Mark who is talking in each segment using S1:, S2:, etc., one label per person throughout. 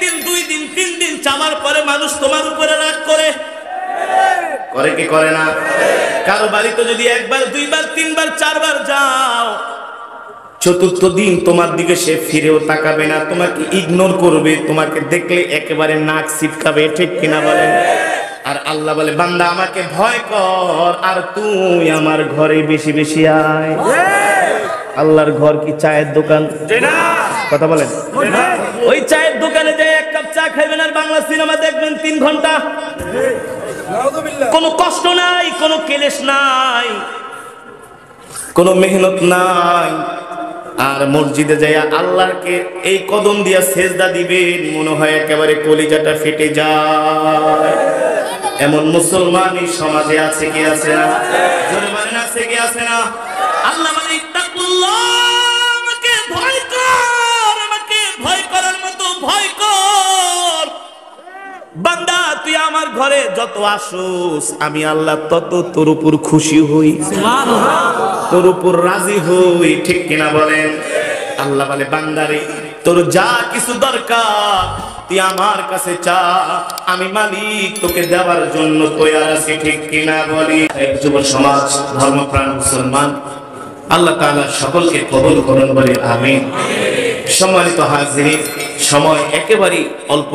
S1: একদিন, 2 দিন, 3 দিন চাওয়ার পরে মানুষ তোমার উপরে রাগ করে কি করে না? কারো বাড়িতে যদি 1 বার, 2 বার, 3 বার, 4 বার যাও, 4র্থ দিন তোমার দিকে সে ফিরেও তাকাবে না, তোমাকে ইগনোর করবে, তোমাকে দেখলে একেবারে নাক ছিটকাবে। ঠিক কিনা বলেন? আর আল্লাহ বলে, বান্দা আমাকে ভয় কর আর তুই আমার ঘরে বেশি বেশি আয়। আল্লাহর ঘর কি চায়ের দোকান? কথা বলেন। ওই চায়ের দোকানে যে 1 কাপ চা খাইবেন আর বাংলা সিনেমা দেখবেন 3 ঘন্টা, কোনো কষ্ট নাই, কোনো কেলেশ নাই, কোনো মেহনত নাই। আর মসজিদে যাইয়া আল্লাহকে এই কদম দিয়া সেজদা দিবেন, মনে হয় একেবারে কলিজাটা ফেটে যায়। এমন মুসলমান এই সমাজে আছে কি আছে না? জোরে বলেন, আছে কি আছে না? আল্লাহ মানে ইত্তাকুল্লাহ, আমাকে ভয় কর, আমাকে ভয় করার মতো ভয় কর। বান্দা তুই আমার ঘরে যত আসোস, আমি আল্লাহ তত তোর উপর খুশি হই, তোর উপর রাজি হই। ঠিক কিনা বলেন? আল্লাহ বলে, বান্দারে তোর যা কিছু দরকার তুই আমার কাছে চা, আমি মালিক তোকে দেওয়ার জন্য তৈরি আছি। ঠিক কিনা বলি? যুব সমাজ, ধর্মপ্রাণ মুসলমান, আল্লাহ তাআলা সকলকে কবুল করুন বলে আমিন। সম্মানিত হাজিরিন, সময় একেবারেই অল্প।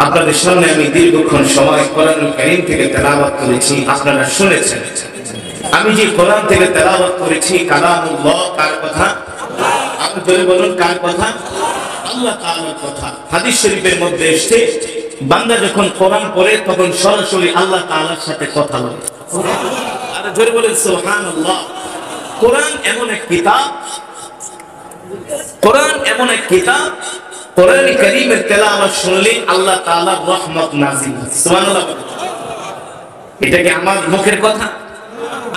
S1: আপনাদের সামনে আমি দীর্ঘক্ষণ সময় কোরআনুল কারীম থেকে তেলাওয়াত করেছি, আপনারা শুনেছেন। আমি যে কোরআন থেকে তেলাওয়াত করেছি কালামুল্লাহ, কার কথা? আপনি জোরে বলুন, কার কথা? আল্লাহ তাআলার কথা। হাদিস শরীফের মধ্যে এসেছে, বান্দা যখন কোরআন পড়ে তখন সরাসরি আল্লাহ তাআলার সাথে কথা বলে। আর জোরে বলেন সুবহানাল্লাহ। কোরআন এমন এক কিতাব, কোরআন এমন এক কিতাব, কোরআনে কারীমের তেলাওয়াত শুনলে আল্লাহ তাআলার রহমত নাযিল হয়। সুবহানাল্লাহ। এটা কি আমার মুখের কথা?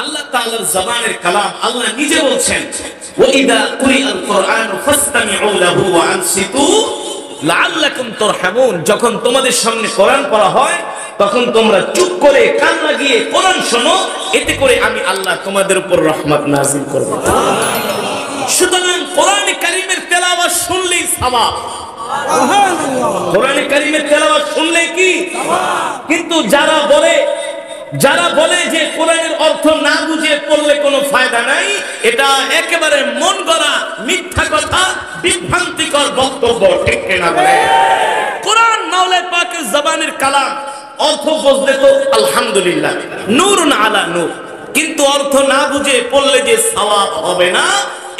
S1: আল্লাহ তাআলার জবানের কালাম। আল্লাহ নিজে বলছেন, ওয়া ইযা কুরিআল কুরআনু ফাসতামিউ লাহু ওয়া আনসিতু লাআল্লাকুম তুরহামুন। যখন তোমাদের সামনে কোরআন পড়া হয় তখন তোমরা চুপ করে কান লাগিয়ে কোরআন শোনো, এতে করে আমি আল্লাহ তোমাদের উপর রহমত নাযিল করব। সুতরাং কোরআনে কারীমের তেলাওয়াত শুনলেই সওয়াব। কোরআনে কারীমের তেলাওয়াত শুনলে কি সওয়াব। কিন্তু যারা বলে যে কোরআনের অর্থ না বুঝে পড়লে কোনো ফায়দা নাই, এটা একেবারে মন গড়া মিথ্যা কথা, বিভ্রান্তিকর বক্তব্য। ঠিক কিনা বলে? কোরআন মাওলাই পাকের জবানের কালাম, অর্থ বুঝলে তো আলহামদুলিল্লাহ, নূরুন আলা নূর। কিন্তু অর্থ না বুঝে পড়লে যে সওয়াব হবে না,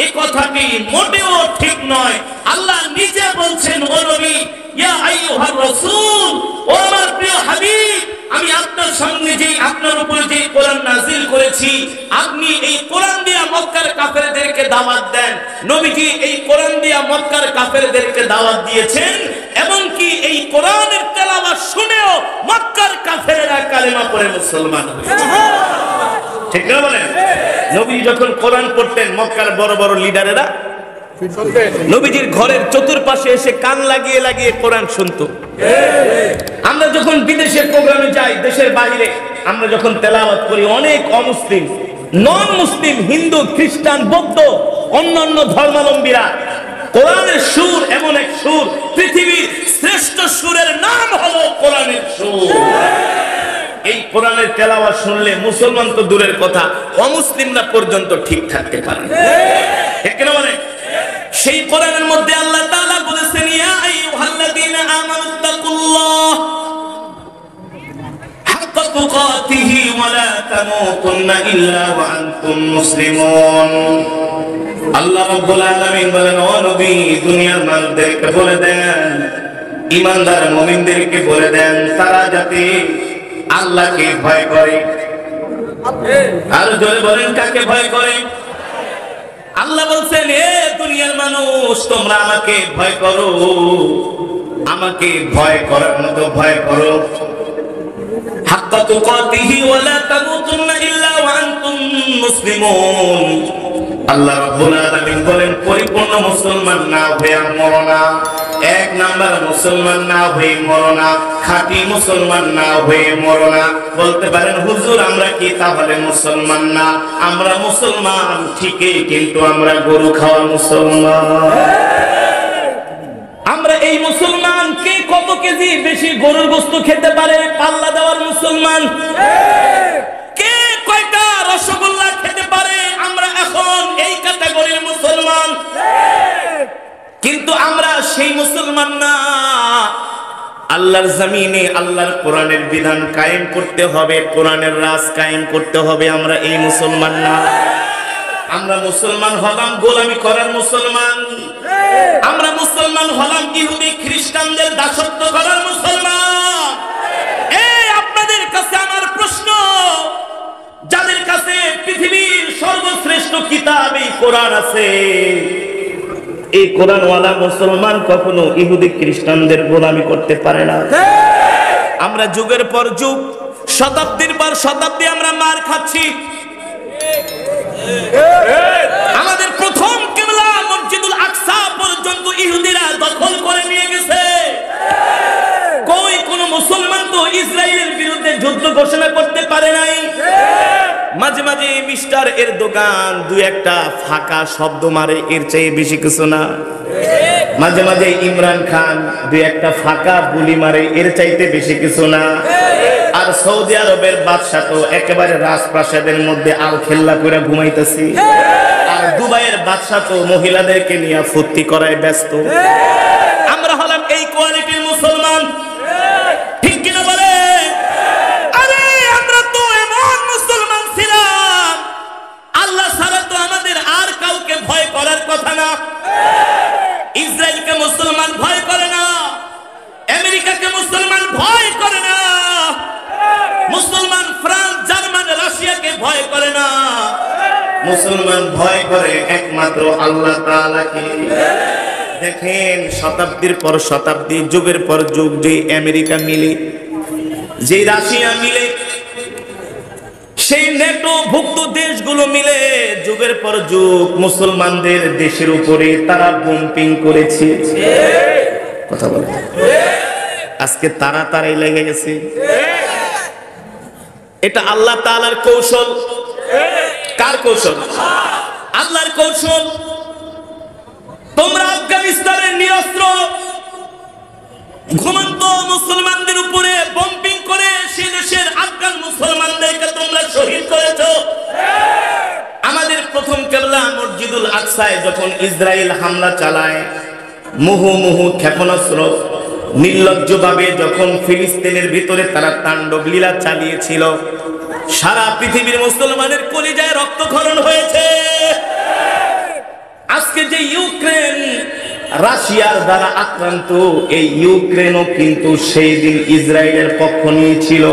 S1: এই কথাটি মোটেও ঠিক নয়। আল্লাহ নিজে বলছেন, ও নবী, ইয়া আইয়ুহার রাসূল, ও আমার প্রিয় হাবিব, আমি আপনার সামনে যেই আপনার উপরে যেই কোরআন নাযিল করেছি, আপনি এই কোরআন দিয়া মক্কার কাফেরদেরকে দাওয়াত দেন। নবীজি এই কোরআন দিয়া মক্কার কাফেরদেরকে দাওয়াত দিয়েছেন, এবং কি এই কোরআনের তেলাওয়াত শুনেও মক্কার কাফেররা কালেমা পড়ে মুসলমান হয়েছে। ঠিক না বলেন? নবী যখন কোরআন পড়তেন, মক্কার বড় বড় লিডারেরা নবীজির ঘরের চতুর্পাশে এসে কান লাগিয়ে লাগিয়ে কোরআন শুনতো। আমরা যখন বিদেশের প্রোগ্রামে যাই, দেশের বাইরে আমরা যখন তেলাওয়াত করি, অনেক অমুসলিম, নন মুসলিম, হিন্দু, খ্রিস্টান, বৌদ্ধ, অন্যান্য ধর্মাবলম্বীরা, কোরআনের সুর এমন এক সুর, পৃথিবীর শ্রেষ্ঠ সুরের নাম হলো কোরআনের সুর। এই কোরআনের তেলাওয়াত শুনলে মুসলমান তো দূরের কথা, অমুসলিমরা পর্যন্ত ঠিক থাকতে পারে। ঠিক না বলেন? সেই কোরআনের মধ্যে আল্লাহ তাআলা বলেছেন, ইয়া আইয়ুহাল্লাযীনা আমানুত্তাকুল্লাহ হাক্কা তুকাতিহি ওয়া লা তামুতুন্না ইল্লা ওয়া আনতুম মুসলিমুন। আল্লাহ রাব্বুল আলামিন বলেন, ও নবী, দুনিয়ার মানুষদেরকে বলে দেন, ঈমানদার মুমিনদেরকে বলে দেন, তারা যাতে আল্লাহকে ভয় করে। আর জোরে বলেন, কাকে ভয় করে? আল্লাহ বলছেন, হে দুনিয়ার মানুষ, তোমরা আমাকে ভয় করো, আমাকে ভয় করার মতো ভয় করো। হাক্কা তুকাতিহি ওয়া লা তামুতুন্না ইল্লা ওয়া আনতুম মুসলিমুন। আল্লাহ রাব্বুল আলামিন বলেন, পরিপূর্ণ মুসলমান না হয়ে মরো না। 1 নাম্বার মুসলমান না হয়ে মরো না, খাঁটি মুসলমান না হয়ে মরো না। বলতে পারেন, হুজুর আমরা কি তাহলে মুসলমান না? আমরা মুসলমান ঠিকই, কিন্তু আমরা গরু খাওয়া মুসলমান। আমরা এই কেজি বেশি গরুর গোশত খেতে পারে পাল্লা দেওয়ার মুসলমান? কে কয়টা রসগোল্লা খেতে পারে? আমরা এখন এই ক্যাটাগরির মুসলমান, কিন্তু আমরা সেই মুসলমান না। আল্লাহর জমিনে আল্লাহর কোরআনের বিধান কায়েম করতে হবে, কোরআনের রাজ কায়েম করতে হবে, আমরা এই মুসলমান না। আমরা মুসলমান হলাম গোলামি করার মুসলমান, আমরা মুসলমান হলাম ইহুদি খ্রিস্টানদের দাসত্ব করার মুসলমান। এই আপনাদের কাছে আমার প্রশ্ন, যাদের কাছে পৃথিবীর সর্বশ্রেষ্ঠ কিতাব এই কোরআন আছে, এই কোরআনওয়ালা মুসলমান কখনো ইহুদি খ্রিস্টানদের গোলামি করতে পারে না। আমরা যুগের পর যুগ, শতাব্দীর পর শতাব্দী আমরা মার খাচ্ছি। আমাদের প্রথম কিবলা মসজিদুল আকসা পর্যন্ত ইহুদিরা দখল করে নিয়ে গেছে। কই কোন মুসলমান তো ইসরায়েলের বিরুদ্ধে যুদ্ধ ঘোষণা করতে পারে নাই। মাঝে মাঝে মিস্টার এরদোগান দুই একটা ফাঁকা শব্দ মারে, এর চেয়ে বেশি কিছু না। মাঝে মাঝে ইমরান খান দুই একটা ফাঁকা বুলি মারে, এর চাইতে বেশি কিছু না। আর সৌদি আরবের বাদশা তো একেবারে রাজপ্রাসাদের মধ্যে আল খেল্লা করে ঘুমাইতেছি। আর দুবাইয়ের বাদশা তো মহিলাদেরকে নিয়ে ফুর্তি করায় ব্যস্ত। আমরা হলাম এই কোয়ালিটির মুসলমান, ঠিক কিনা বলে? আরে আমরা তো এমন মুসলমান ছিলাম, আল্লাহ ছাড়া তো আমাদের আর কাউকে ভয় করার কথা না। ইসরায়েলকে মুসলমান ভয় করে না, আমেরিকাকে মুসলমান ভয় করে না, মুসলমান ফ্রান্স জার্মান রাশিয়াকে ভয় করে না। মুসলমান ভয় করে একমাত্র আল্লাহ তাআলাকে। দেখেন শতাব্দীর পর শতাব্দী, যুগের পর যুগ, যে আমেরিকা মিলে, যে রাশিয়া মিলে, সেই নেটো ভুক্ত দেশগুলো মিলে যুগের পর যুগ মুসলমানদের দেশের উপরে তারা বোম্পিং করেছে। কথা বলে আজকে তারাই লেগে গেছে। এটা আল্লাহ তাআলার কৌশল। কার কৌশল? আল্লাহর কৌশল। তোমরা আফগানিস্তানের নিরস্ত্র ঘুমন্ত মুসলমানদের উপরে বম্পিং করে সে দেশের আফগান মুসলমানদেরকে তোমরা শহীদ করেছো। আমাদের প্রথম কিবলা মসজিদুল আকসায় যখন ইসরায়েল হামলা চালায়, মুহুর্মুহু ক্ষেপণাস্ত্র নির্লজ্জভাবে যখন ফিলিস্তিনের ভিতরে তারা তাণ্ডব লীলা চালিয়েছিল, সারা পৃথিবীর মুসলমানের কলিজায় রক্তক্ষরণ হয়েছে। আজকে যে ইউক্রেন রাশিয়ার দ্বারা আক্রান্ত, এই ইউক্রেনও কিন্তু সেই দিন ইসরায়েলের পক্ষ নিয়েছিল।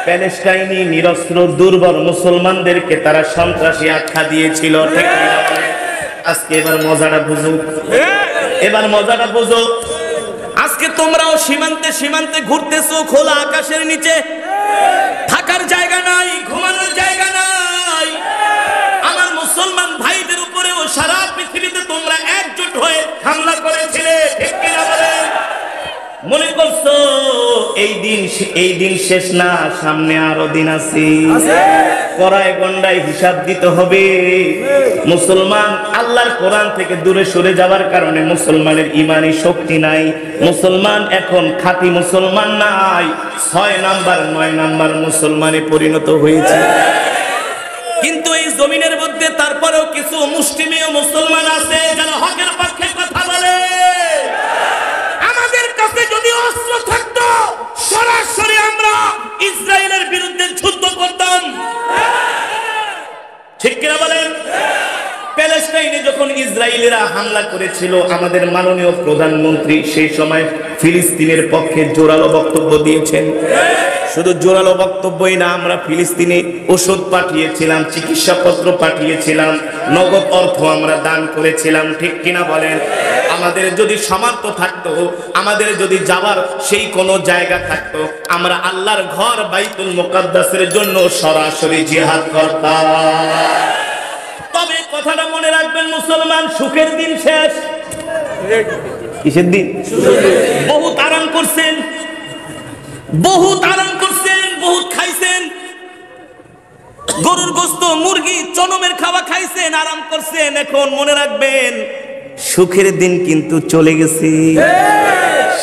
S1: প্যালেস্টাইনি নিরস্ত্র দুর্বল মুসলমানদেরকে তারা সন্ত্রাসী আখ্যা দিয়েছিল। ঠিক না? আজকে এবার মজাটা বুঝো, এবার মজাটা বুঝো। আজকে তোমরাও সীমান্তে সীমান্তে ঘুরতেছো, খোলা আকাশের নিচে, থাকার জায়গা নাই, ঘুমানোর জায়গা নাই। আমার মুসলমান ভাইদের উপরেও সারা পৃথিবীতে তোমরা একজোট হয়ে হামলা করেছিলে, ঠিক কিনা বলেন? মনে করছো এই দিন শেষ না, সামনে আরো দিন আছে। কড়ায় গন্ডায় হিসাব দিতে হবে। মুসলমান আল্লাহর কোরআন থেকে দূরে সরে যাওয়ার কারণে মুসলমানের ইমানি শক্তি নাই। মুসলমান এখন খাঁটি মুসলমান নাই, 6 নাম্বার 9 নাম্বার মুসলমানে পরিণত হয়েছে। কিন্তু এই জমিনের মধ্যে তারপরেও কিছু মুষ্টিমেয় মুসলমান আছে যারা হকের পক্ষে কথা বলে। আমাদের কাছে যদি অস্ত্র থাকতো, সরাসরি আমরা ইসরায়েলের বিরুদ্ধে যুদ্ধ করতাম, ঠিক কিনা বলেন? প্যালেস্টাইনে যখন ইসরায়েলিরা হামলা করেছিল, আমাদের মাননীয় প্রধানমন্ত্রী সেই সময় ফিলিস্তিনের পক্ষে জোরালো বক্তব্য দিয়েছেন। শুধু জোরালো বক্তব্যই না, আমরা ফিলিস্তিনে ওষুধ পাঠিয়েছিলাম, চিকিৎসাপত্র পাঠিয়েছিলাম, নগদ অর্থ আমরা দান করেছিলাম, ঠিক কিনা বলেন? আমাদের যদি সামর্থ্য থাকতো, আমাদের যদি যাবার সেই কোনো জায়গা থাকতো, আমরা আল্লাহর ঘর বাইতুল মুকাদ্দাসের জন্য সরাসরি জিহাদ করতাম। তবে কথাটা মনে রাখবেন মুসলমান, সুখের দিন শেষ। কিসের দিন? বহুত আরাম করছেন, বহুত আরাম করছেন, বহুত খাইছেন, গরুর গোশত, মুরগি, চনমের খাওয়া খাইছেন, আরাম করছেন। এখন মনে রাখবেন সুখের দিন কিন্তু চলে গেছে।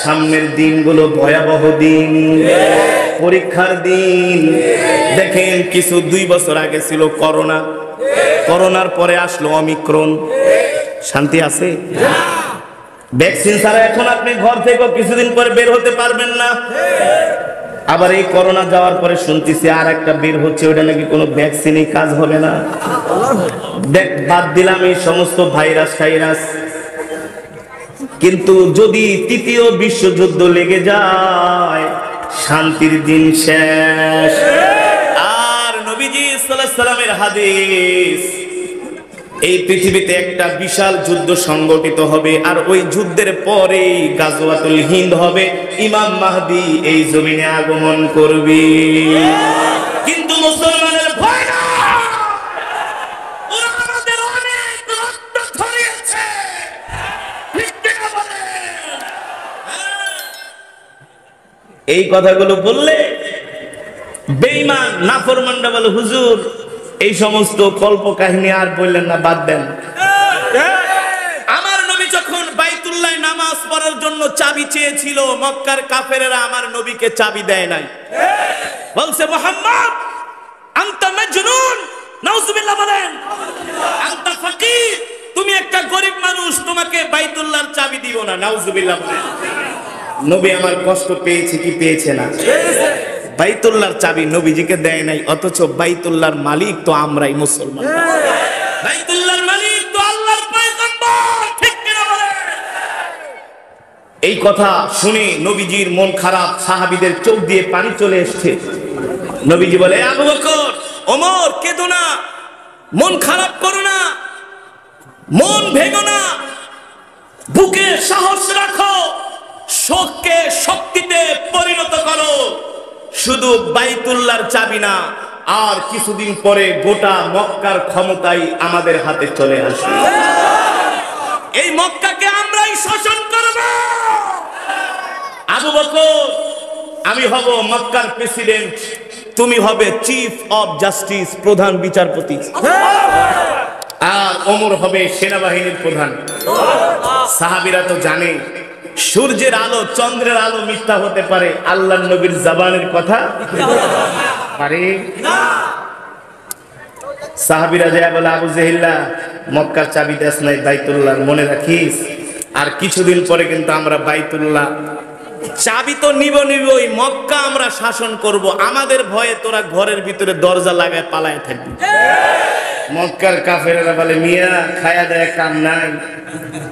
S1: সামনের দিনগুলো ভয়াবহ দিন, পরীক্ষার দিন। দেখেন কিছু 2 বছর আগে ছিল করোনা, করোনার পরে আসলো অমিক্রন। শান্তি আছে? ভ্যাকসিন ছাড়া এখন আপনি ঘর থেকে কিছুদিন পরে বের হতে পারবেন না। আবার এই করোনা যাওয়ার পরে শুনতেছি আর একটা বের হচ্ছে, ওটা নাকি কোনো ভ্যাকসিনই কাজ হবে না। বাদ দিলাম এই সমস্ত ভাইরাস টাইরাস, কিন্তু যদি 3য় বিশ্বযুদ্ধ লেগে যায় শান্তির দিন শেষ। আর নবীজি সাল্লাল্লাহু আলাইহি সাল্লামের হাদিস, এই পৃথিবীতে একটা বিশাল যুদ্ধ সংগঠিত হবে, আর ওই যুদ্ধের পরেই গাজওয়াতুল হিন্দ হবে, ইমাম মাহদি এই জমিনে আগমন করবে। কিন্তু মুসলমানের ভয় না, ওরা আমাদের অনেক রক্ত ঝরিয়েছে। ঠিক কিনা বলেন? এই কথাগুলো বললে বেঈমান নাফরমানরা বলে, হুজুর এই সমস্ত কল্প কাহিনী আর বললেন না, বাদ দেন। আমার নবী যখন বাইতুল্লাহ নামাজ পড়ার জন্য চাবি চেয়েছিল, মক্কার কাফেরেরা আমার নবীকে চাবি দেয় নাই। বলছে, মুহাম্মদ আনতা মাজনুন, নাউজুবিল্লাহ বলেন, আনতা ফাকির, তুমি একটা গরিব মানুষ, তোমাকে বাইতুল্লাহর চাবি দিব না। নাউজুবিল্লাহ বলেন। নবী আমার কষ্ট পেয়েছে কি পেয়েছে না? বাইতুল্লাহর চাবি নবীজিকে দেয় নাই, অথচ বাইতুল্লাহর মালিক তো আমরাই মুসলমান। বাইতুল্লাহর মালিক তো আল্লাহর পয়গম্বর। ঠিক কিনা বলেন? এই কথা শুনে নবীজির মন খারাপ, সাহাবীদের চোখ দিয়ে পানি চলে এসেছে। নবীজি বলে, আবু বকর, ওমর, কেঁদো না, মন খারাপ করো না, মন ভেঙো না, বুকে সাহস রাখো, শোককে শক্তিতে পরিণত করো। শুধু বাইতুল্লাহর চাবি না, আর কিছুদিন পরে গোটা মক্কার ক্ষমতাই আমাদের হাতে চলে আসবে। এই মক্কাকে আমরাই শাসন করব। আবু বকর, আমি হব মক্কার প্রেসিডেন্ট, তুমি হবে চিফ অফ জাস্টিস, প্রধান বিচারপতি, আর ওমর হবে সেনাবাহিনীর প্রধান। সাহাবীরা তো জানে সূর্যের আলো, চন্দ্রের আলো মিথ্যা হতে পারে, আল্লাহর নবীর জবানের কথা পারে না। সাহাবীরা যায় বলে, আবু জেহেল্লা, মক্কার চাবি দেশ নাই বাইতুল্লাহ, মনে রাখিস। আর কিছুদিন পরে কিন্তু আমরা বাইতুল্লাহ চাবি তো নিবই, মক্কা আমরা শাসন করব। আমাদের ভয়ে তোরা ঘরের ভিতরে দরজা লাগায় পালায় থাকবি। মক্কার কাফেরেরা বলে, মিয়া খায়া দেয় কাম নাই,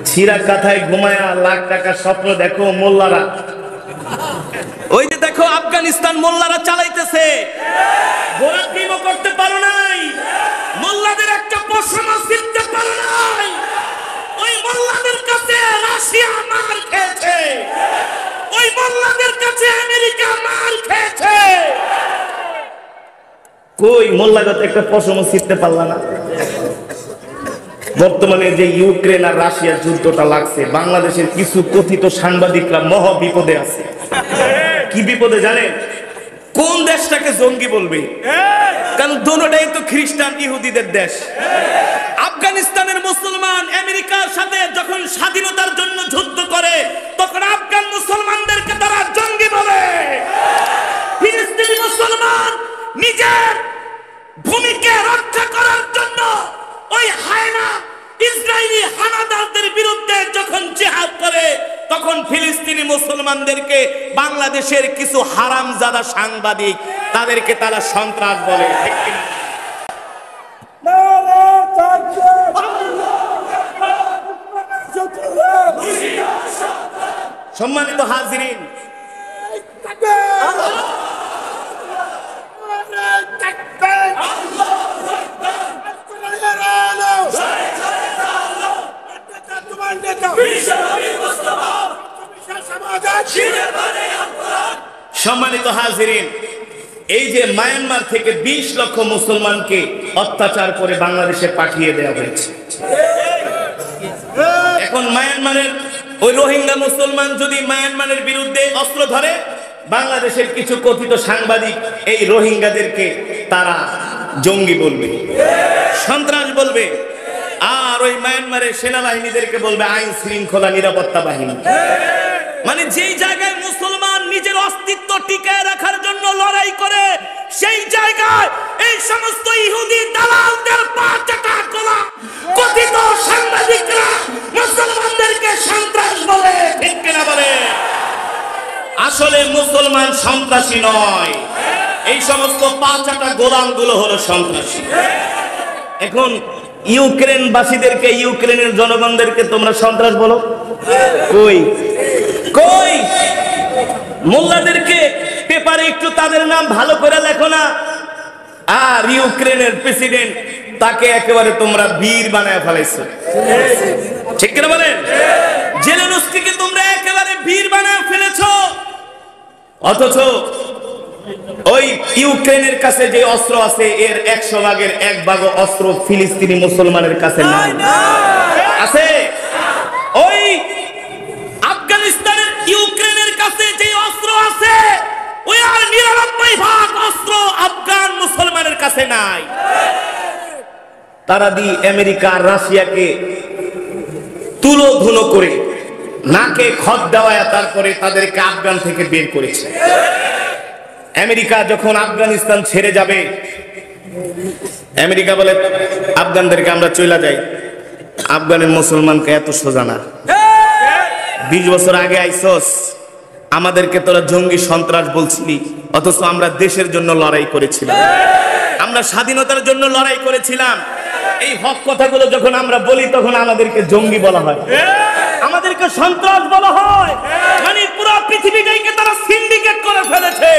S1: ছিঁড়া কাঁথায় ঘুমায়া লাখ টাকার স্বপ্ন দেখো মোল্লারা। ওই যে দেখো আফগানিস্তান মোল্লারা চালাইতেছে, ঘোরাফিরও করতে পারো নাই, মোল্লাদের একটা পশমও ছিঁড়তে পারো নাই। ওই মোল্লাদের কাছে রাশিয়া মার খেয়েছে, ওই মোল্লাদের কাছে আমেরিকা মার খেয়েছে। কই মোল্লাগত একটা পশমও ছিঁড়তে পারলা না। বর্তমানে যে ইউক্রেন আর রাশিয়ার যুদ্ধটা লাগছে, বাংলাদেশের কিছু কথিত সাংবাদিকরা মহা বিপদে আছে। কি বিপদে জানেন? কোন দেশটাকে জঙ্গি বলবে? কারণ দুটোটাই তো খ্রিস্টান ইহুদিদের দেশ। আফগানিস্তানের মুসলমান আমেরিকার সাথে যখন স্বাধীনতার জন্য যুদ্ধ করে, তখন আফগান মুসলমানদেরকে তারা জঙ্গি বলে। ফিলিস্তিনি মুসলমান নিজের ভূমিকে রক্ষা করার জন্য ওই হায়না ইসরায়েলি হানাদারদের বিরুদ্ধে যখন জিহাদ করে, তখন ফিলিস্তিনি মুসলমানদেরকে বাংলাদেশের কিছু হারামজাদা সাংবাদিক তাদেরকে তারা সন্ত্রাস বলে। সম্মানিত হাজিরিন, সম্মানিত হাজিরিন, এই যে মায়ানমার থেকে 20 লক্ষ মুসলমানকে অত্যাচার করে বাংলাদেশে পাঠিয়ে দেওয়া হয়েছে। এখন মায়ানমারের ওই রোহিঙ্গা মুসলমান যদি মায়ানমারের বিরুদ্ধে অস্ত্র ধরে, বাংলাদেশের কিছু কথিত সাংবাদিক এই রোহিঙ্গাদেরকে তারা জঙ্গি বলবে, সন্ত্রাস বলবে, আর ওই মায়ানমারের সেনাবাহিনীদেরকে বলবে আইন শৃঙ্খলা নিরাপত্তা বাহিনী। মানে যেই জায়গায় মুসলমান নিজের অস্তিত্ব টিকায় রাখার জন্য লড়াই করে, সেই জায়গায় এই সমস্ত ইহুদি দালালদের পাঁচটা গোলা কথিত সাংবাদিকরা মুসলমানদেরকে সন্ত্রাস বলে, ঠিক কিনা বলে? আসলে মুসলমান সন্ত্রাসী নয়, এই সমস্ত পাঁচটা গোলামগুলো হলো সন্ত্রাসী। এখন ইউক্রেনবাসীদেরকে, ইউক্রেনের জনগণদেরকে তোমরা সন্ত্রাস বলো? কই কই? মোল্লাদেরকে পেপারে একটু তাদের নাম ভালো করে লেখো না। আর ইউক্রেনের প্রেসিডেন্ট, তাকে একেবারে তোমরা বীর বানায় ফেলাইছো, ঠিক কিনা বলেন? জেলেনস্কিকে তোমরা একেবারে বীর বানায় ফেলেছো, অথচ ওই ইউক্রেনের কাছে যে অস্ত্র আছে এর 100 ভাগের 1 ভাগ অস্ত্র ফিলিস্তিনি মুসলমানের কাছে নাই। আছে? ওই আফগানিস্তানের ইউক্রেনের কাছে যে অস্ত্র আছে ওই আর 99 ভাগ অস্ত্র আফগান মুসলমানের কাছে নাই। তারা দি আমেরিকা আর রাশিয়াকে তুলো ধুলো করে নাকে খত দেওয়ায় তারপরে তাদেরকে আফগান থেকে বের করেছে। আমেরিকা যখন আফগানিস্তান ছেড়ে যাবে, আমেরিকা বলে আফগানদেরকে আমরা চলে যাই। আফগানের মুসলমানকে এত সোজা না। 20 বছর আগে আইসস, আমাদেরকে তোরা জঙ্গি সন্ত্রাস বলছিলি, অথচ আমরা দেশের জন্য লড়াই করেছিলাম, আমরা স্বাধীনতার জন্য লড়াই করেছিলাম। এই হক কথাগুলো যখন আমরা বলি তখন আমাদেরকে জঙ্গি বলা হয়, আমাদেরকে সন্ত্রাস বলা হয়। মানে পুরো পৃথিবীটাকে তারা সিন্ডিকেট করে ফেলেছে।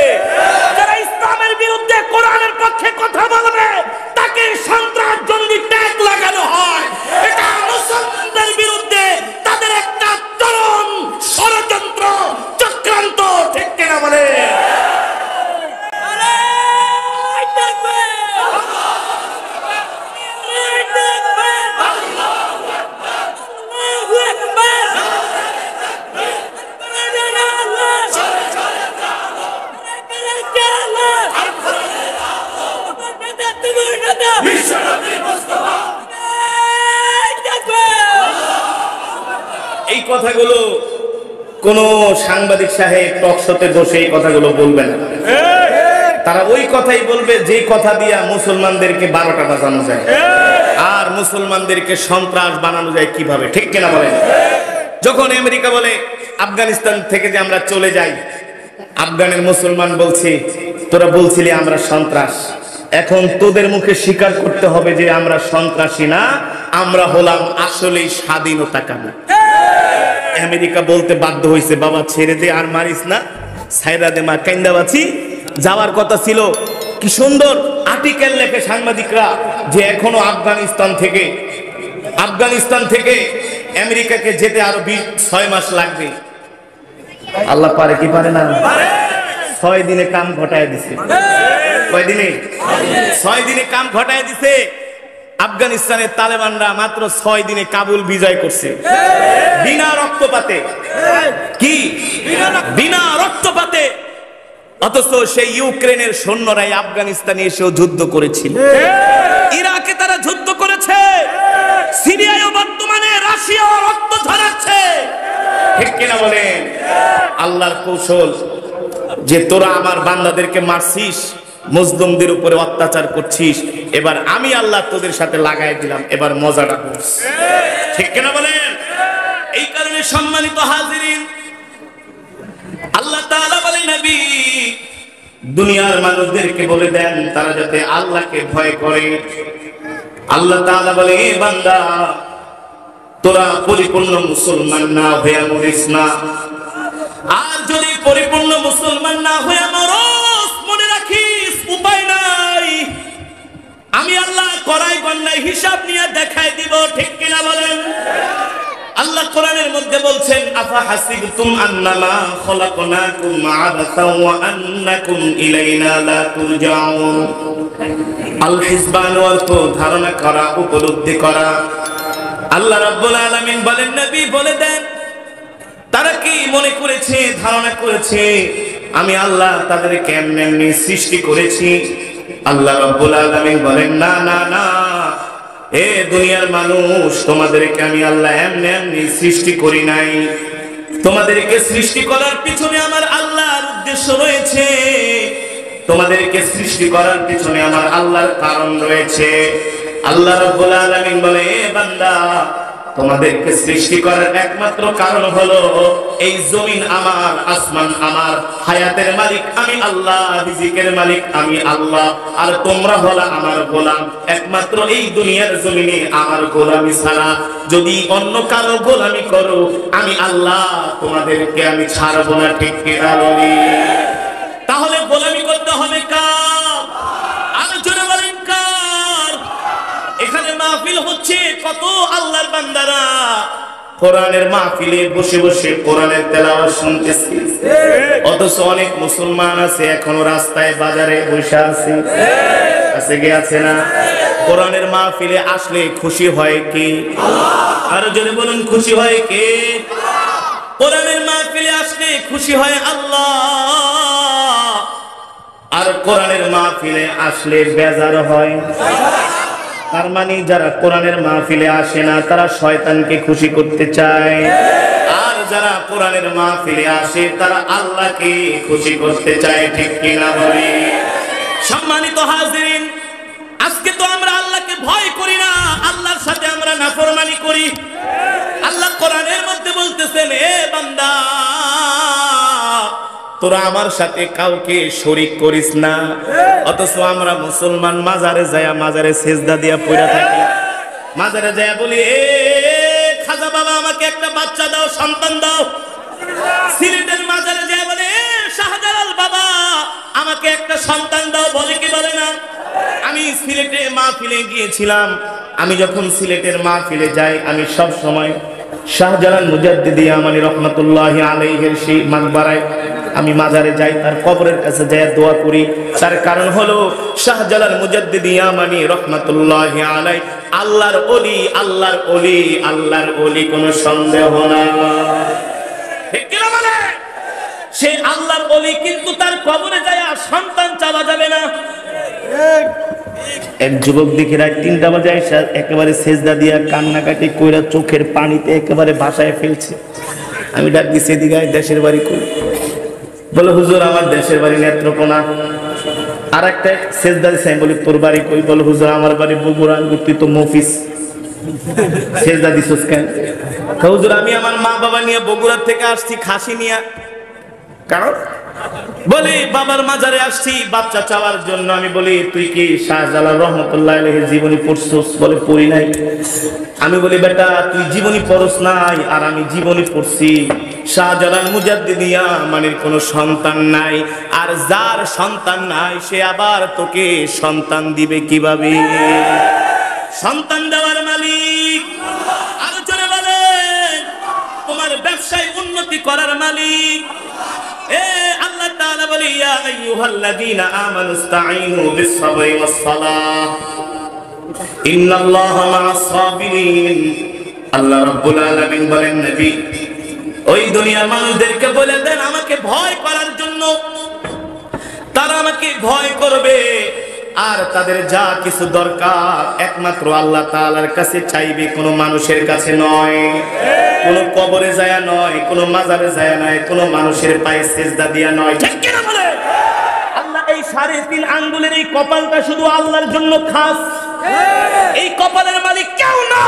S1: যারা ইসলামের বিরুদ্ধে, কোরআনের পক্ষে কথা বলবে তাকে সন্ত্রাস জঙ্গি ট্যাগ লাগানো হয়। এটা মুসলমানদের বিরুদ্ধে তাদের একটা চরম ষড়যন্ত্র, চক্রান্ত, ঠিক কিনা বলে? এই কথাগুলো কোন সাংবাদিক সাহেব টক শোতে বসে এই কথাগুলো বলবে না। তারা ওই কথাই বলবে যে কথা দিয়া মুসলমানদেরকে 12টা বাজানো যায় আর মুসলমানদেরকে সন্ত্রাস বানানো যায় কিভাবে, ঠিক কিনা বলেন? যখন আমেরিকা বলে আফগানিস্তান থেকে যে আমরা চলে যাই, আফগানের মুসলমান বলছে তোরা বলছিলি আমরা সন্ত্রাস, এখন তোদের মুখে স্বীকার করতে হবে যে আমরা সন্ত্রাসী না, আমরা হলাম আসলেই স্বাধীনতাকামী। আমেরিকা বলতে বাধ্য হয়েছে, বাবা ছেড়ে দে, আর মারিস না, সাইরা দে, মা কাইন্দাবাছি। যাওয়ার কথা ছিল। কি সুন্দর আর্টিকেল লেখে সাংবাদিকরা যে এখনো আফগানিস্তান থেকে আমেরিকাকে যেতে আরো 6 মাস লাগবে। আল্লাহ পারে কি পারে না? 6 দিনে কাম ঘটায় দিছে। কয় দিনে? 6 দিনে কাম ঘটায় দিছে। আফগানিস্তানের তালেবানরা মাত্র 6 দিনে কাবুল বিজয় করছে, বিনা রক্তপাতে। কি? বিনা রক্তপাতে। অথচ সেই ইউক্রেনের সৈন্যরাই আফগানিস্তানে এসেও যুদ্ধ করেছিল, ইরাকে তারা যুদ্ধ করেছে, সিরিয়ায় বর্তমানে রাশিয়া রক্ত ঝরাচ্ছে, ঠিক কিনা বলেন? আল্লাহর কৌশল যে তোরা আমার বান্দাদেরকে মারছিস, মুসলিমদের উপরে অত্যাচার করছিস, এবার আমি আল্লাহ তোদের সাথে লাগাই দিলাম, এবার মজাটা বুঝ, ঠিক কিনা বলেন? এই কারণে সম্মানিত হাজিরিন, আল্লাহ তাআলা বলেন নবী দুনিয়ার মানুষদেরকে বলে দেন তারা যাতে আল্লাহকে ভয় করে। আল্লাহ তাআলা বলে এ বান্দা তোরা পরিপূর্ণ মুসলমান না হয়ে মরিস না, আর যদি পরিপূর্ণ মুসলমান না হয়ে মরস, মনে রাখিস উপায় নাই, আমি আল্লাহ করাই গন্যায় হিসাব নিয়ে দেখাই দিব, ঠিক কিনা বলেন? আল্লাহ কোরআনের মধ্যে বলছেন আফা হাসিবতুম আন্নামা খলাকনাকুম আবাসাও ওয়া আন্নাকুম ইলাইনা লা তুরজাউন। আল হিসবান অর্থ ধারণা করা, উপলব্ধি করা। আল্লাহ রাব্বুল আলামিন বলেন নবী বলে দেন তারা কি মনে করেছে, ধারণা করেছে আমি আল্লাহ তাদেরকে এমনি এমনি সৃষ্টি করেছি? আল্লাহ রাব্বুল আলামিন বলেন না না না, এ দুনিয়ার মানুষ, তোমাদেরকে আমি আল্লাহ এমনি এমনি সৃষ্টি করি নাই। তোমাদেরকে সৃষ্টি করার পিছনে আমার আল্লাহর উদ্দেশ্য রয়েছে, তোমাদেরকে সৃষ্টি করার পিছনে আমার আল্লাহর কারণ রয়েছে। আল্লাহ রাব্বুল আলামিন বলে, বান্দা তোমাদেরকে সৃষ্টি করার একমাত্র কারণ হলো এই জমিন আমার, আসমান আমার, হায়াতের মালিক আমি আল্লাহ, রিজিকের মালিক আমি আল্লাহ, আর তোমরা হলো আমার গোলাম। একমাত্র এই দুনিয়ার জমিনে আমার গোলামি ছাড়া যদি অন্য কারো গোলামি করো, আমি আল্লাহ তোমাদেরকে আমি ছাড়বো না। ঠিক কিনা বলি? তাহলে গোলামি করতে হবে কার? আলোচনা বলেন কার? এখানে মাহফিল হচ্ছে, কত আল্লাহর বান্দারা কোরআনের মাহফিলে বসে বসে কোরআনের তেলাওয়াত শুনতেছে, অথচ অনেক মুসলমান আছে এখনো রাস্তায় বাজারে বসে আছে। আছে কি আছে না? কোরআনের মাহফিলে আসলে খুশি হয় কে? আরো জোরে বলুন, খুশি হয় কে? কোরআনের মাহফিলে আসলে খুশি হয় আল্লাহ, আর কোরআনের মাহফিলে আসলে বেজার হয়। তার মানে যারা কোরআনের মাহফিলে আসে না তারা শয়তানকে খুশি করতে চায়, আর যারা কোরআনের মাহফিলে আসে তারা আল্লাহকে খুশি করতে চায়। ঠিক কিনা বলি? সম্মানিত হাজিরিন, আজকে তো আমরা আল্লাহকে ভয় করি না, আল্লাহর সাথে আমরা নাফরমানি করি। আল্লাহ কোরআনের মধ্যে বলতেছেন, এ বান্দা তোরা আমার সাথে কাউকে শরীক করিস না। অথচ আমরা মুসলমান মাজারে যায়, মাজারে সেজদা দিয়া পড়ে থাকি। মাজারে যায় বলি, এ খাজা বাবা আমাকে একটা বাচ্চা দাও, সন্তান দাও। সিলেটের মাজারে যায় বলে, এ শাহজালাল বাবা আমাকে একটা সন্তান দাও। বলে কি বলে না? আমি সিলেটে মাহফিলে গিয়েছিলাম, আমি যখন সিলেটের মাহফিলে যাই আমি সব সময় শাহজালাল মুজাদ্দিদি আমানি রহমাতুল্লাহি আলাইহির সেই মাকবারায় আমি মাজারে যাই, তার কবরের কাছে যাই দোয়া করি। তার কারণ হলো শাহজালাল মুজাদ্দিদি আমানি রহমাতুল্লাহি আলাই আল্লাহর ওলি, আল্লাহর ওলি, আল্লাহর ওলি, কোনো সন্দেহ না। ঠিক কি না বলে? সে আল্লাহর ওলি, কিন্তু তার কবরে যায় সন্তান চাওয়া যাবে না। এক যুবক দেখি রাত ৩টা বাজে একেবারে সেজদা দিয়া কান্নাকাটি কইরা চোখের পানিতে একেবারে ভাসায় ফেলছে। আমি ডাক দিছি, এদিকে দেশের বাড়ি কই? বলে, হুজুর আমার দেশের বাড়ি নেত্রকোনা। আর একটা সেজদা দিছে, আমি বলি তোর বাড়ি কই? বলে, হুজুর আমার বাড়ি বগুড়া। তুই তো মফিস, সেজদা দিছস কেন? হুজুর আমি আমার মা বাবা নিয়ে বগুড়া থেকে আসছি খাসি নিয়ে। কারণ বলি বাবার মাজারে আসছি বাচ্চা চাওয়ার জন্য। আমি বলি, তুই কি শাহজালাল রহমাতুল্লাহি আলাইহির জীবনী পড়ছস? বলে, পড়ি নাই। আমি বলি, বেটা তুই জীবনী পড়স নাই, আর আমি জীবনী পড়ছি। শাহজালাল মুজাদ্দিদি আমানির কোনো সন্তান নাই, আর যার সন্তান নাই সে আবার তোকে সন্তান দিবে কিভাবে? সন্তান দেওয়ার মালিক আরো জোরে বলেন, তোমার ব্যবসায় উন্নতি করার মালিক এ আল্লাহ তাআলা বলে, ইয়া আইয়ুহাল্লাযীনা আমানু ইসতাঈনু বিস-সাবরি ওয়াস-সালাহ ইন্নাল্লাহা মা'আস সাবিরিন। আল্লাহ রাব্বুল আলামিন বলেন, নবী ওই দুনিয়ার মানুষদেরকে বলে দেন আমাকে ভয় করার জন্য। তারা আমাকে ভয় করবে, আর তাদের যা কিছু দরকার একমাত্র আল্লাহ তাআলার কাছে চাইবে, কোনো মানুষের কাছে নয়, কোনো কবরে যায় নয়, কোনো মাজারে যায় নয়, কোনো মানুষের পায়ে সিজদা দিয়া নয়। ঠিক কি না বলে? আল্লাহ এই 3.5 আঙ্গুলের এই কপালটা শুধু আল্লাহর জন্য খাস। এই কপালের মালিক কেউ না।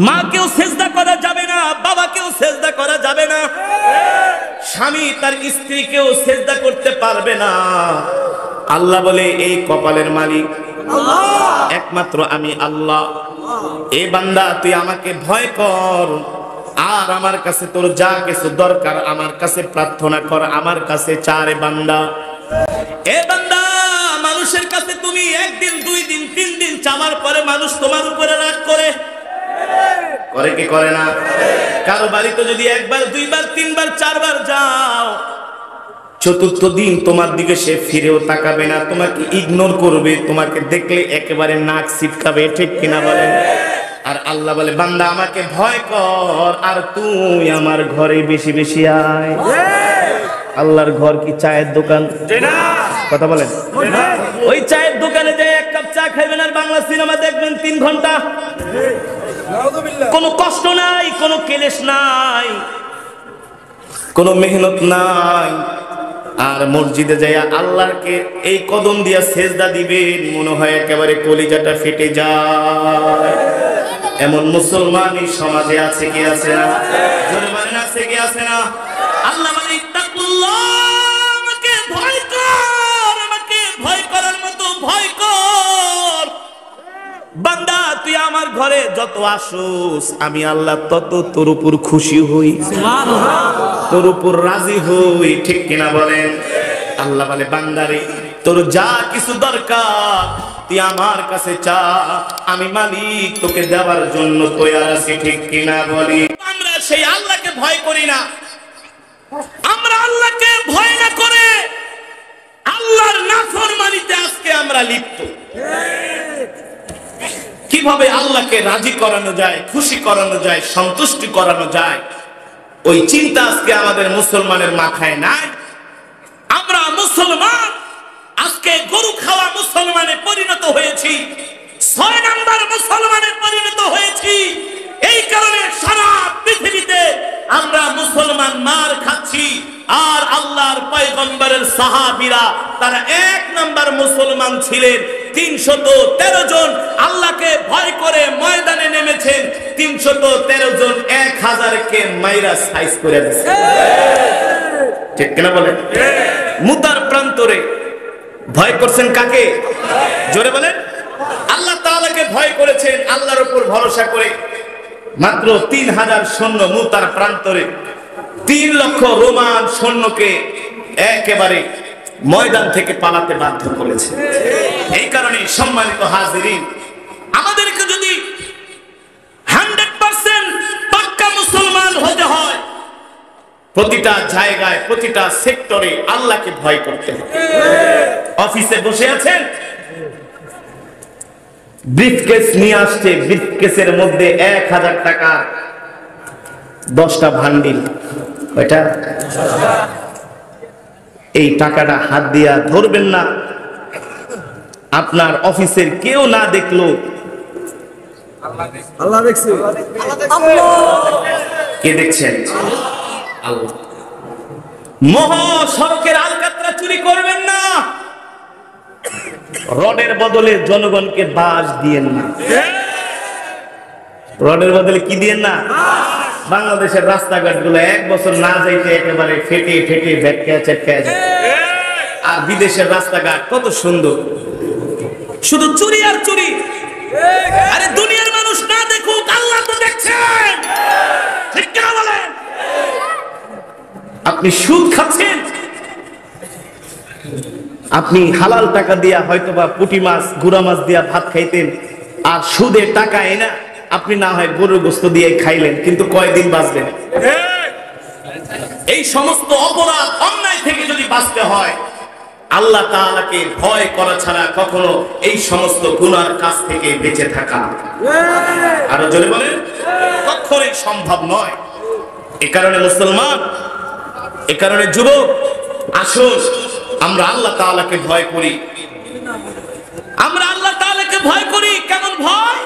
S1: মাকেও সিজদা করা যাবে না, বাবাকেও সিজদা করা যাবে না, স্বামী তার স্ত্রীকেও সিজদা করতে পারবে না। আল্লাহ বলে, এই কপালের মালিক একমাত্র আমি আল্লাহ। এ বান্দা তুই আমাকে ভয় কর, আর আমার কাছে তোর যা কিছু দরকার আমার কাছে প্রার্থনা কর, আমার কাছে চারে বান্দা। এ বান্দা মানুষের কাছে তুমি 1 দিন 2 দিন 3 দিন চাওয়ার পরে মানুষ তোমার উপরে রাগ করে কি করে না? কারো বাড়িতে যদি 1 বার 2 বার 3 বার 4 বার যাও, 4র্থ দিন তোমার দিকে সে ফিরেও তাকাবে না, তোমাকে ইগনোর করবে, তোমাকে দেখলে একেবারে নাক ছিটকাবে। ঠিক কিনা বলেন? আর আল্লাহ বলে, বান্দা আমাকে ভয় কর, আর তুই আমার ঘরে বেশি বেশি আয়। আল্লাহর ঘর কি চায়ের দোকান? কথা বলেন। ওই চায়ের দোকানে যে 1 কাপ চা খাইবেন আর বাংলা সিনেমা দেখবেন 3 ঘন্টা। কোনো কষ্ট নাই, কোনো ক্লেশ নাই, কোনো মেহনত নাই। আর মসজিদে যাইয়া আল্লাহকে এই কদম দিয়া সেজদা দিবেন, মনে হয় একেবারে কলিজাটা ফেটে যায়। এমন মুসলমান এই সমাজে আছে কি আছে না? জোরে বলেন আছে কি আছে না? আল্লাহ বলে ইত্তাকুল্লাহ, আমাকে ভয় কর, আমাকে ভয় করার মতো ভয় কর। বান্দা তুই আমার ঘরে যত আসোস আমি আল্লাহ তত তোর উপর খুশি হই, তোর উপর রাজি হই, ঠিক কিনা বলেন? আল্লাহ বলে বান্দারে তোর যা কিছু দরকার তুই আমার কাছে চা, আমি মালিক তোকে দেওয়ার জন্য তৈরি আছি, ঠিক কিনা বলি? আমরা সেই আল্লাহকে ভয় করি না। আমরা আল্লাহকে ভয় না করে আল্লাহর নাফরমানিতে আজকে আমরা লিপ্ত। কিভাবে আল্লাহকে রাজি করানো যায়, খুশি করানো যায়, সন্তুষ্টি করানো যায়, ওই চিন্তা আজকে আমাদের মুসলমানের মাথায় নাই। আমরা মুসলমান আজকে গরু খাওয়া মুসলমানে পরিণত হয়েছি, 6 নাম্বার মুসলমানে পরিণত হয়েছি। এই কারণে সারা পৃথিবীতে আমরা মুসলমান মার খাচ্ছি। আর আল্লাহর পয়গম্বরের সাহাবীরা তারা 1 নাম্বার মুসলমান ছিলেন। 313 জন আল্লাহকে ভয় করে ময়দানে নেমেছেন। 313 জন 1000-কে মাইরা সাইজ করে দিয়েছে, ঠিক কিনা বলেন? মুতার প্রান্তরে ভয় করছেন কাকে? জোরে বলেন। আল্লাহ তাআলাকে ভয় করেছেন, আল্লাহর উপর ভরসা করে। মাত্র 3000 সৈন্য মুতার প্রান্তরে 3 লক্ষ রোমান সৈন্যকে একেবারে ময়দান থেকে পালাতে বাধ্য করেছে। এই কারণে সম্মানিত হাজিরিন, আমাদেরকে যদি 100% পাক্কা মুসলমান হতে হয়, প্রতিটা জায়গায় প্রতিটা সেক্টরে আল্লাহকে ভয় করতে হবে। অফিসে বসে আছেন, ব্রিফকেস নিয়ে আসছে, ব্রিফকেসের মধ্যে 1000 টাকা 10টা ভান্ডিল, ওইটা এই টাকাটা হাত দিয়া ধরবেন না। আপনার অফিসের কেউ না দেখলো, আল্লাহ দেখছে। কে দেখছেন? আল্লাহ। মহাসড়কের আলকাতরা চুরি করবেন না, রডের বদলে জনগণকে বাঁশ দিয়েন না। রডের বদলে কি দিয়েন না? বাংলাদেশের রাস্তাঘাট গুলো 1 বছর না যাইতে একেবারে ফেটে ফেটে ভেটকে চেটকে যায়। আর বিদেশের রাস্তাঘাট কত সুন্দর, শুধু চুরি আর চুরি। আরে দুনিয়ার মানুষ না দেখুক, আল্লাহ তো দেখছেন, ঠিক কিনা বলেন? আপনি সুদ খাচ্ছেন, আপনি হালাল টাকা দিয়া হয়তোবা পুঁটি মাছ গুড়া মাছ দিয়া ভাত খাইতেন, আর সুদের টাকা এনে আপনি না হয় গরুর গোশত দিয়ে খাইলেন, কিন্তু কয়দিন বাঁচবেন? এই সমস্ত অপরাধ অন্যায় থেকে যদি বাঁচতে হয়, আল্লাহ তাআলাকে ভয় করা ছাড়া কখনো এই সমস্ত গুনার কাছ থেকে বেঁচে থাকা, আরো জোরে বলেন, কখনোই সম্ভব নয়। এ কারণে মুসলমান, এ কারণে যুবক, আসুন আমরা আল্লাহ তাআলাকে ভয় করি। আমরা আল্লাহ তাআলাকে ভয় করি। কেমন ভয়?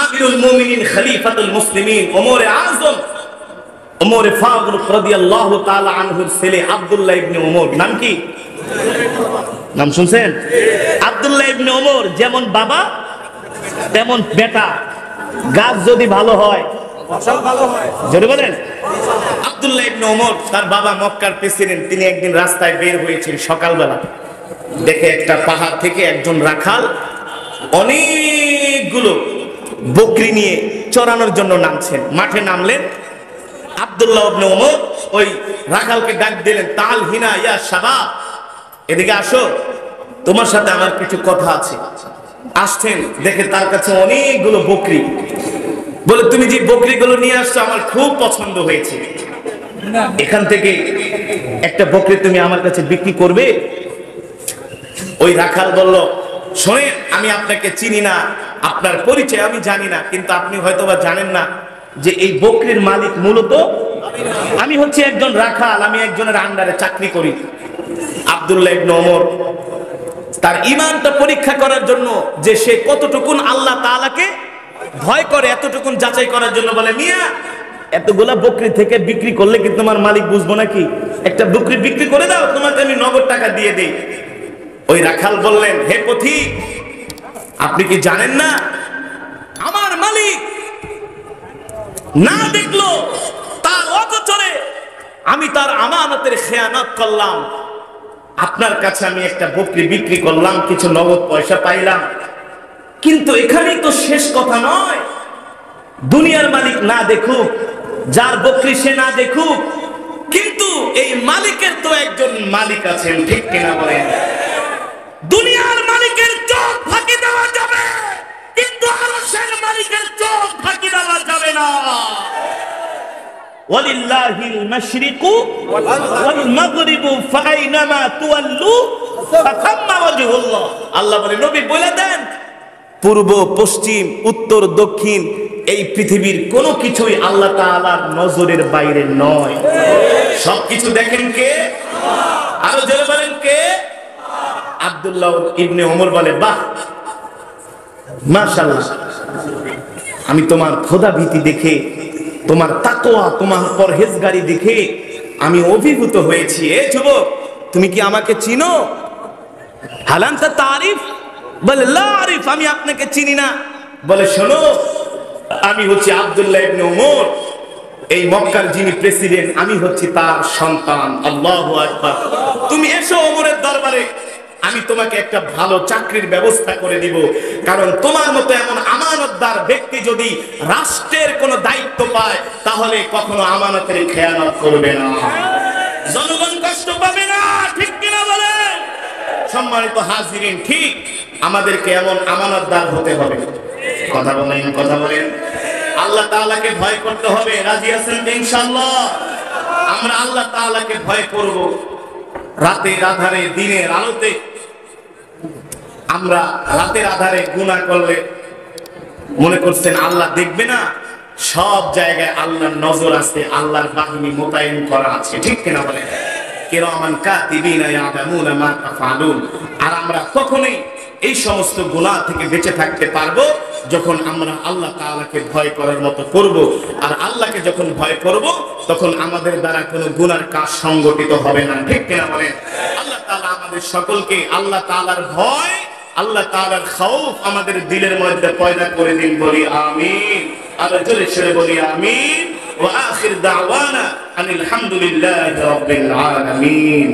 S1: আমিরুল মুমিনিন খলিফাতুল মুসলিমিন ওমরে আযম ওমরে ফারুক রাদিয়াল্লাহু তাআলা আনহুর ছেলে আব্দুল্লাহ ইবনে ওমর, নাম কি? নাম শুনছেন? আব্দুল্লাহ ইবনে ওমর যেমন বাবা তেমন বেটা। গাছ যদি ভালো হয় ফসল ভালো হয়, জোরে বলেন। আব্দুল্লাহ ইবনে ওমর, তার বাবা মক্কার প্রেসিডেন্ট, তিনি একদিন রাস্তায় বের হয়েছেন সকালবেলা। দেখে একটা পাহাড় থেকে একজন রাখাল অনেকগুলো বকরি নিয়ে চড়ানোর জন্য নামছেন। মাঠে নামলেন, আব্দুল্লাহ ইবনে ওমর ওই রাখালকে ডাক দিলেন, তাল হিনা ইয়া শাবাব, এদিকে আসো, তোমার সাথে আমার কিছু কথা আছে। আসছেন, দেখে তার কাছে অনেকগুলো বকরি। বলে, তুমি যে বকরিগুলো নিয়ে আসছো আমার খুব পছন্দ হয়েছে, এখান থেকে একটা বকরি তুমি আমার কাছে বিক্রি করবে? ওই রাখাল বলল, শোনেন, আমি আপনাকে চিনি না, আপনার পরিচয় আমি জানি না, কিন্তু আপনি হয়তোবা জানেন না যে এই বকরির মালিক মূলত আমি হচ্ছে একজন রাখাল, আমি একজনের আন্ডারে চাকরি করি। আব্দুল্লাহ ইবনে ওমর তার ঈমানটা পরীক্ষা করার জন্য যে সে কতটুকুন আল্লাহ তাআলাকে ভয় করে এতটুকুন যাচাই করার জন্য, বলে মিয়া এতগুলা বকরি থেকে বিক্রি করলে কি তোমার মালিক বুঝবো নাকি? একটা বকরি বিক্রি করে দাও, তোমাকে আমি নগদ টাকা দিয়ে দেই। ওই রাখাল বললেন, হে পথিক, আপনি কি জানেন না আমার মালিক না দেখলো তার অগোচরে আমি তার আমানতের খেয়ানত করলাম, আপনার কাছে আমি একটা বকরি বিক্রি করলাম, কিছু নগদ পয়সা পাইলাম। কিন্তু এখানেই তো শেষ কথা নয়, দুনিয়ার মালিক না দেখুক, যার বকরি সে না দেখুক, কিন্তু এই মালিকের তো একজন মালিক আছেন, ঠিক কিনা বলেন? দুনিয়ার মালিকের চোখ ফাঁকি দেওয়া যাবে, কিন্তু আরশের মালিকের চোখ ফাঁকি দেওয়া যাবে না। ওয়ালিল্লাহিল মাশরিকু ওয়াল মাগরিবু ফাআইনামা তুওয়াল্লু ফাতাম্মা ওয়াজহুল্লাহ। আল্লাহ বলে, নবী বলে দেন, পূর্ব পশ্চিম উত্তর দক্ষিণ এই পৃথিবীর কোনো কিছুই আল্লাহ তাআলার নজরের বাইরে নয়। সবকিছু দেখেন কে? আরো জোরে বলেন কে? আব্দুল্লাহ ইবনে ওমর বলে, বাহ মাশাআল্লাহ, আমি তোমার খোদা ভীতি দেখে, তোমার তাকওয়া, তোমার পরহেজগারি দেখে আমি অভিভূত হয়েছি। এ যুবক, তুমি কি আমাকে চিনো? হালান্তা তারিফ? বলে, লা আরিফ, আমি আপনাকে চিনি না। বলে, শোনো, আমি হচ্ছি আব্দুল্লাহ ইবনে ওমর, এই মক্কার যিনি প্রেসিডেন্ট, আমি হচ্ছি তার সন্তান। আল্লাহু আকবার। তুমি এসো ওমরের দরবারে, আমি তোমাকে একটা ভালো চাকরির ব্যবস্থা করে দিব, কারণ তোমার মতো এমন আমানতদার ব্যক্তি যদি রাষ্ট্রের কোনো দায়িত্ব পায়, তাহলে কখনো আমানতের খেয়ানত করবে না, জনগণ কষ্ট পাবে না, ঠিক কিনা বলেন? সম্মানিত হাজিরিন, ঠিক আমাদেরকে এমন আমানতদার হতে হবে। কথা বলেন, কথা বলেন। আল্লাহ তাআলাকে ভয় করতে হবে। রাজি আছেন ইনশাআল্লাহ? আমরা আল্লাহ তাআলাকে ভয় করব। রাতের আধারে, দিনের আলোতে, আমরা রাতের আধারে গুনাহ করলে মনে করছেন আল্লাহ দেখবে না? সব জায়গায় আল্লাহর নজর আছে, আল্লাহর বাহিনী মোতায়েন করা আছে, ঠিক কিনা বলেন? কিরামান কাতিবিনা ইয়ালামুনা মা তাফআলুন। আর আমরা কখনোই এই সমস্ত গুনাহ থেকে বেঁচে থাকতে পারবো যখন আমরা আল্লাহ তাআলাকে ভয় করার মতো করব। আর আল্লাহকে যখন ভয় করব, তখন আমাদের দ্বারা কোনো গুনার কাজ সংগঠিত হবে না, ঠিক কিনা বলেন? আল্লাহ তাআলা আমাদের সকলকে আল্লাহ তাআলার ভয়, আল্লাহ তাআলার খাউফ আমাদের দিলের মধ্যে পয়দা করে দিন, বলি আমিন। আর জোরে সরে বলি আমিন। ওয়া আখির দাওয়ানা আনিল হামদুলিল্লাহি রাব্বিল আলামিন।